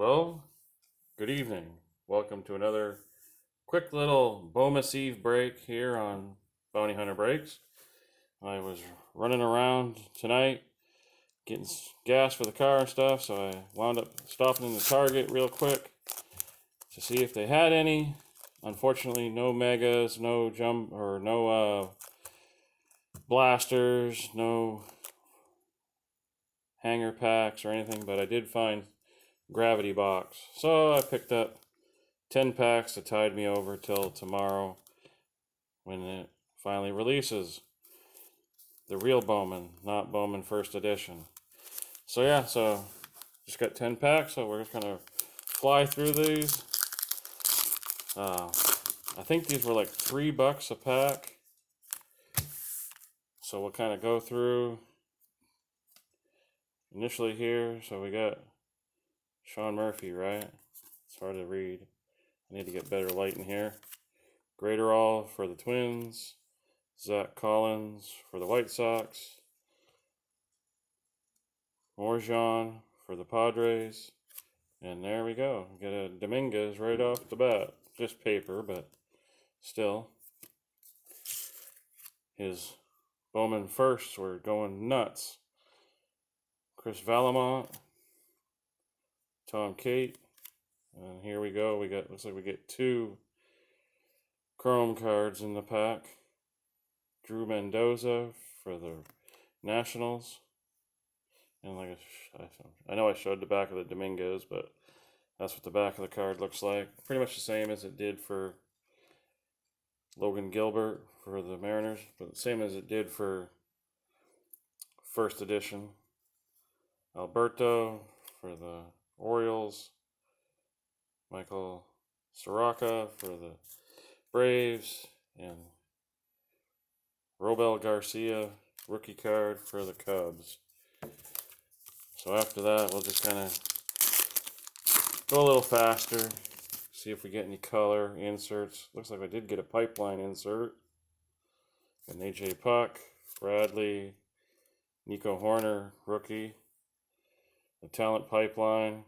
Well, good evening. Welcome to another quick little Bowmas Eve break here on Bounty Hunter Breaks. I was running around tonight getting gas for the car and stuff, so I wound up stopping in the Target real quick to see if they had any. Unfortunately, no megas, no blasters, no hanger packs or anything, but I did find gravity box. So I picked up 10 packs to tide me over till tomorrow when it finally releases. The real Bowman, not Bowman First Edition. So just got 10 packs, so we're just going to fly through these. I think these were like $3 a pack. So we'll kind of go through initially here. So we got Sean Murphy, right? It's hard to read. I need to get better light in here. Graterol for the Twins. Zach Collins for the White Sox. Morjan for the Padres. And there we go. Get a Dominguez right off the bat. Just paper, but still. His Bowman firsts were going nuts. Chris Valamont. Tom Cate. And here we go. Looks like we get 2 Chrome cards in the pack. Drew Mendoza for the Nationals. And I know I showed the back of the Dominguez, but that's what the back of the card looks like. Pretty much the same as it did for Logan Gilbert for the Mariners, but the same as it did for First Edition. Alberto for the Orioles. Michael Soroka for the Braves. And Robel Garcia, rookie card for the Cubs. So after that, we'll just kind of go a little faster, see if we get any color inserts. Looks like I did get a pipeline insert. An AJ Puck, Bradley, Nico Horner, rookie. The talent pipeline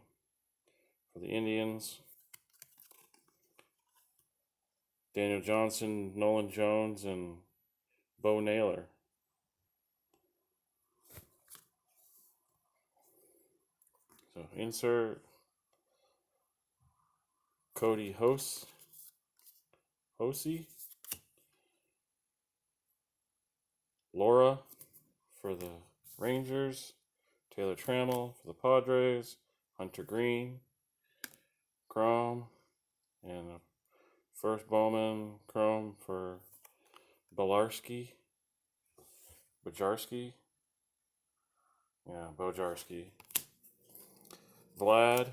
for the Indians. Daniel Johnson, Nolan Jones, and Bo Naylor. So insert Cody Hosey, Laura for the Rangers, Taylor Trammell for the Padres, Hunter Green, Chrome, and first Bowman Chrome for Bojarski. Yeah, Bojarski. Vlad,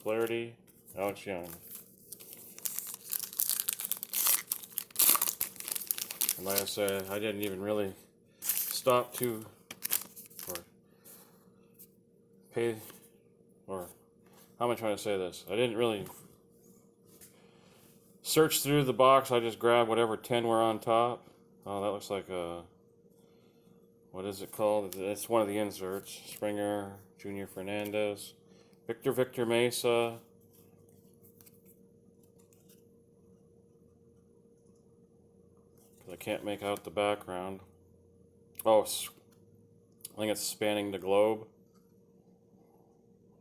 Flaherty, Alex Young. And like I said, I didn't even really stop to how am I trying to say this? I didn't really search through the box. I just grabbed whatever 10 were on top. Oh, that looks like what is it called? It's one of the inserts. Springer, Junior Fernandez, Victor Mesa, because I can't make out the background. Oh, I think it's spanning the globe,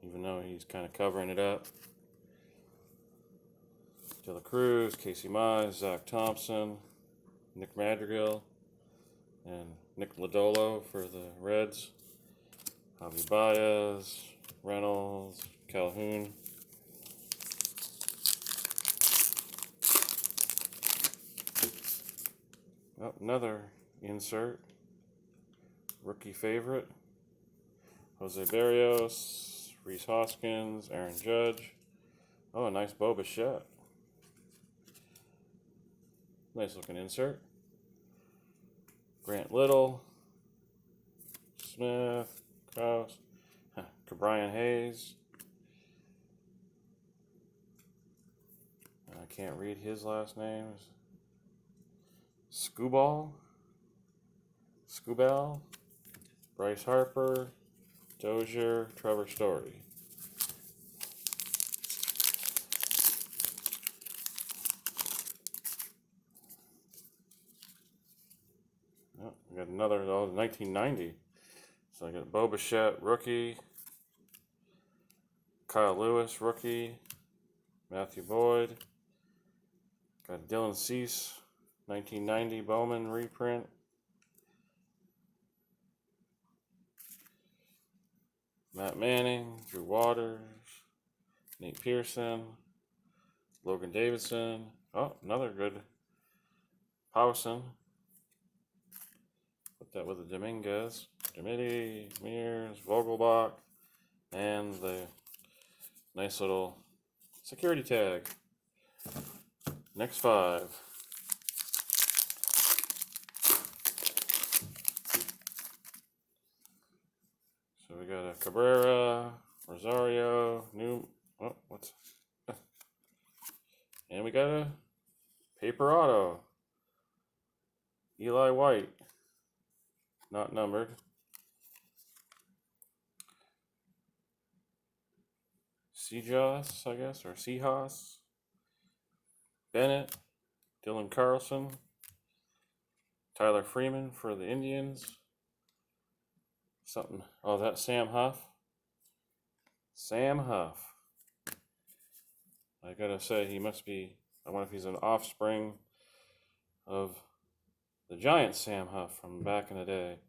even though he's kind of covering it up. De La Cruz, Casey Mize, Zach Thompson, Nick Madrigal, and Nick Lodolo for the Reds. Javi Baez, Reynolds, Calhoun. Oh, another insert. Rookie favorite. Jose Barrios, Rhys Hoskins, Aaron Judge. Oh, a nice Bo Bichette. Nice looking insert. Grant Little, Smith, Krause, Cabrian Hayes. I can't read his last name. Scubal, Bryce Harper, Dozier, Trevor Story. Oh, 1990. So I got Bo Bichette, rookie. Kyle Lewis, rookie. Matthew Boyd. Got Dylan Cease, 1990 Bowman reprint. Matt Manning, Drew Waters, Nate Pearson, Logan Davidson. Oh, another good Powson. Put that with the Dominguez. Domitty, Mears, Vogelbach, and the nice little security tag. Next 5. So we got a Cabrera, Rosario, and we got a paper auto. Eli White, not numbered. Seajoss, I guess, or Seahawks. Bennett, Dylan Carlson, Tyler Freeman for the Indians. Something. Oh, that's Sam Huff. Sam Huff. I gotta say, he must be. I wonder if he's an offspring of the giant Sam Huff from back in the day.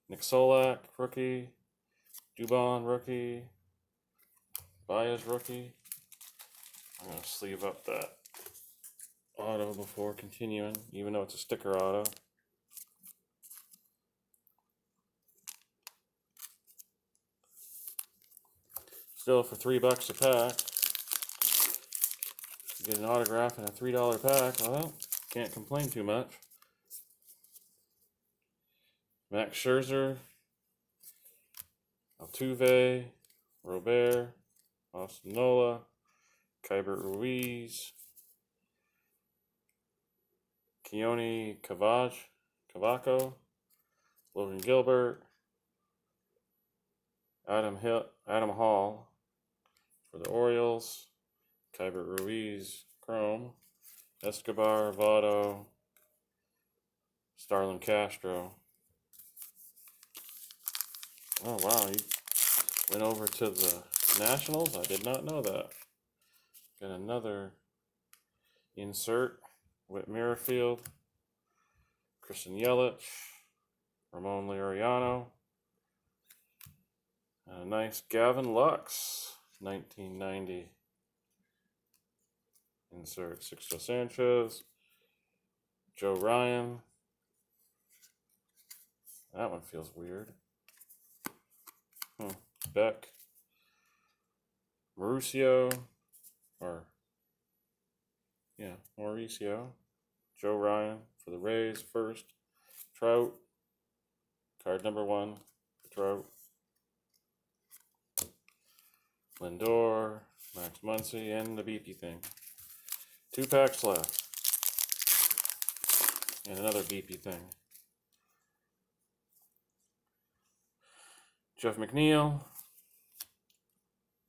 Nick Solak, rookie. Dubon, rookie. Baez, rookie. I'm gonna sleeve up that auto before continuing, even though it's a sticker auto. Still, for $3 a pack, you get an autograph in a $3 pack. Well, can't complain too much. Max Scherzer, Altuve, Robert, Austin Nola, Keibert Ruiz, Keone Cavaco, Logan Gilbert, Adam Hall for the Orioles, Keibert Ruiz, Chrome, Escobar, Votto, Starlin Castro. Oh, wow, he went over to the Nationals? I did not know that. Got another insert. Whit Merrifield, Christian Yelich, Ramon Laureano, and a nice Gavin Lux, 1990 insert. Sixto Sanchez, Joe Ryan. That one feels weird. Beck, Mauricio, Joe Ryan for the Rays first. Trout, card number 1, Trout. Lindor, Max Muncy, and the BP thing. 2 packs left. And another BP thing. Jeff McNeil,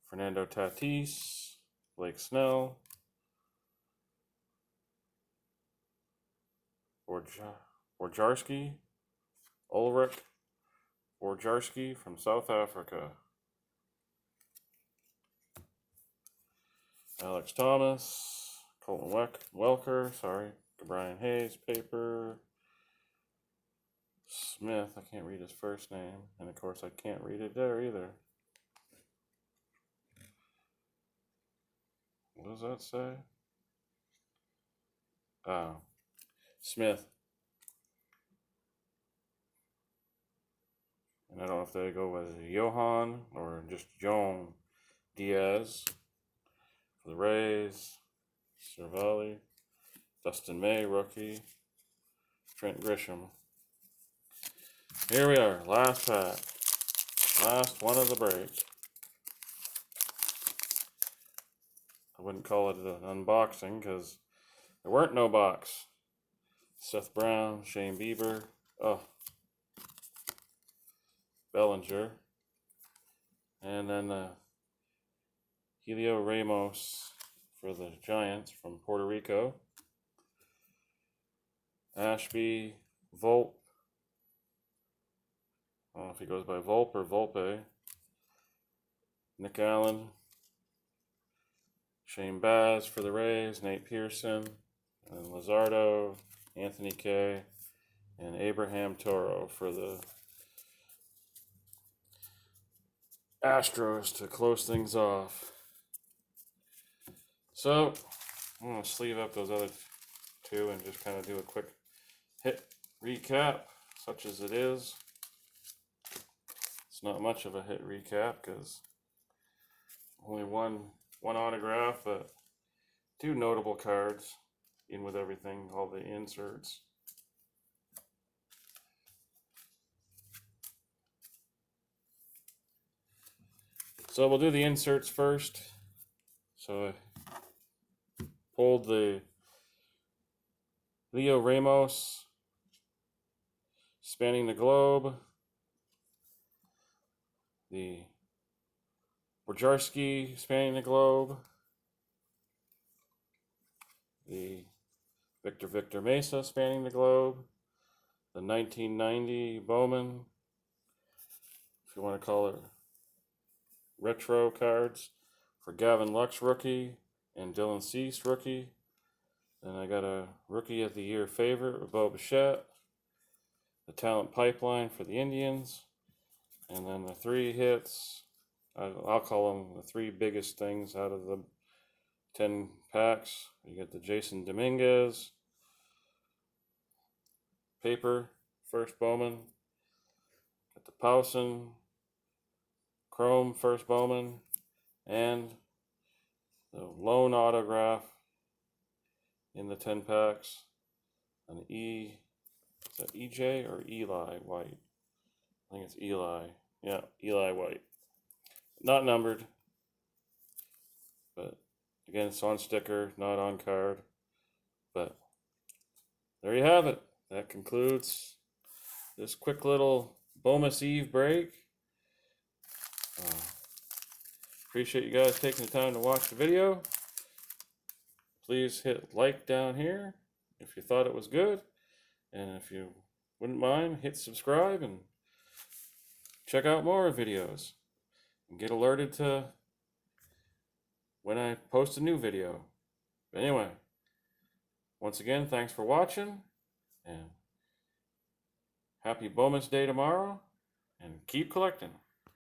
Fernando Tatis, Blake Snell, Ulrich Borjarski from South Africa. Alex Thomas, Colton Welker, Brian Hayes, paper. Smith, I can't read his first name, and of course I can't read it there either. What does that say? Oh, Smith. And I don't know if they go with Johan or just Joan Diaz for the Rays. Cervelli, Dustin May, rookie. Trent Grisham. Here we are, last pack. Last one of the break. I wouldn't call it an unboxing because there weren't no box. Seth Brown, Shane Bieber, Bellinger, and then Helio Ramos for the Giants from Puerto Rico. Ashby, Volpe, don't know if he goes by Volpe or Volpe. Nick Allen, Shane Baz for the Rays, Nate Pearson, and Luzardo, Anthony Kay, and Abraham Toro for the Astros to close things off. So I'm going to sleeve up those other two and just kind of do a quick hit recap, such as it is. It's not much of a hit recap because only one autograph, but two notable cards in with everything, all the inserts. So we'll do the inserts first. So I pulled the Leo Ramos spanning the globe, the Bojarski spanning the globe, the Victor Mesa spanning the globe, the 1990 Bowman, if you want to call it retro cards, for Gavin Lux rookie and Dylan Cease rookie. Then I got a Rookie of the Year favorite with Bo Bichette, the Talent Pipeline for the Indians, and then the three hits, I'll call them the three biggest things out of the 10 packs. You get the Jason Dominguez paper, first Bowman, got the Powson Chrome first Bowman, and the lone autograph in the 10 packs, an is that EJ or Eli White? I think it's Eli. Yeah, Eli White. Not numbered, but again, it's on sticker, not on card. But there you have it. That concludes this quick little Bowmas Eve break. Appreciate you guys taking the time to watch the video. Please hit like down here if you thought it was good. And if you wouldn't mind, hit subscribe and check out more videos. And get alerted to when I post a new video. But anyway, once again, thanks for watching. And happy Bowmas Day tomorrow. And keep collecting.